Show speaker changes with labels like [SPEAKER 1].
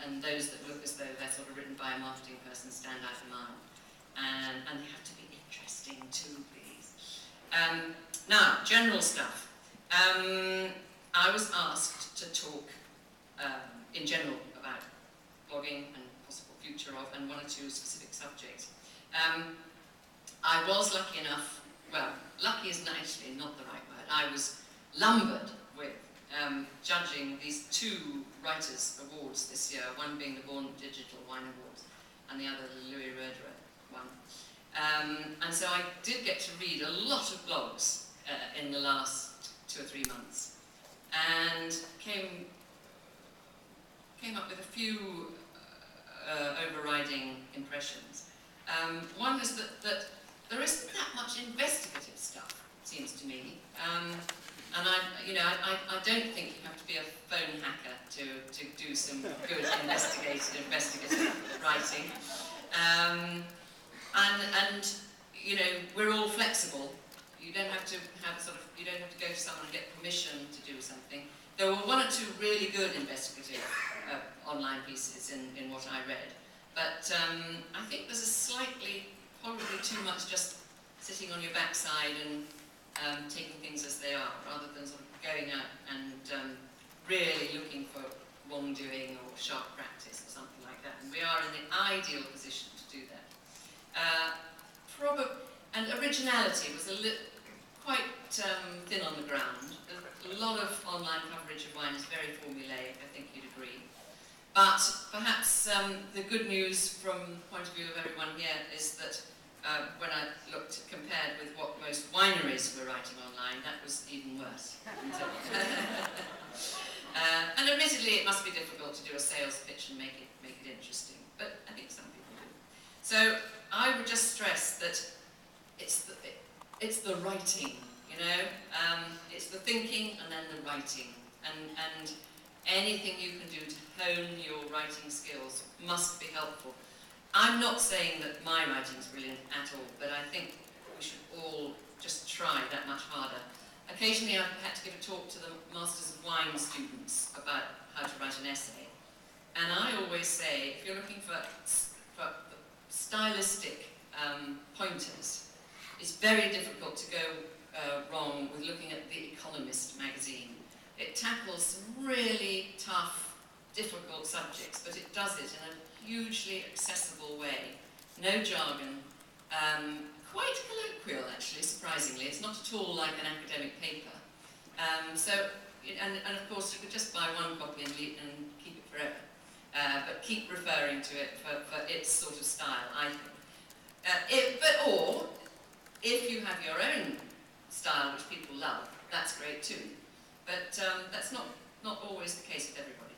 [SPEAKER 1] and those that look as though they're sort of written by a marketing person stand out a mile. And they have to be interesting too, please. Now, general stuff. I was asked to talk in general about blogging and possible future of, and one or two specific subjects. I was lucky enough, well, lucky is actually not the right word, I was lumbered with judging these two Writers' Awards this year, one being the Born Digital Wine Awards, and the other the Louis Roederer one. And so I did get to read a lot of blogs in the last 2 or 3 months, and came up with a few overriding impressions. One is that there isn't that much investigative stuff, it seems to me. And I don't think you have to be a phone hacker to do some good investigative writing. And you know, we're all flexible. You don't have to you don't have to go to someone and get permission to do something. There were 1 or 2 really good investigative online pieces in what I read, but I think there's a slightly, probably too much just sitting on your backside and taking things as they are, rather than sort of going out and really looking for wrongdoing or sharp practice or something like that. And we are in the ideal position to do that. And originality was quite thin on the ground. A lot of online coverage of wine is very formulaic, I think you'd agree. But perhaps the good news from the point of view of everyone here is that when I compared with what most wineries were writing online, that was even worse. And admittedly, it must be difficult to do a sales pitch and make it interesting, but I think some people do. So I would just stress that it's the writing, you know, it's the thinking and then the writing, and anything you can do to hone your writing skills must be helpful. I'm not saying that my writing is brilliant at all, but I think we should all just try that much harder. Occasionally I've had to give a talk to the Masters of Wine students about how to write an essay, and I always say, if you're looking for stylistic pointers, it's very difficult to go wrong with looking at The Economist magazine. It tackles some really tough, difficult subjects, but it does it in a hugely accessible way. No jargon, quite colloquial actually, surprisingly. It's not at all like an academic paper. And of course you could just buy one copy and keep it forever. But keep referring to it for its sort of style, I think. Or, if you have your own style which people love, that's great too. But that's not always the case with everybody.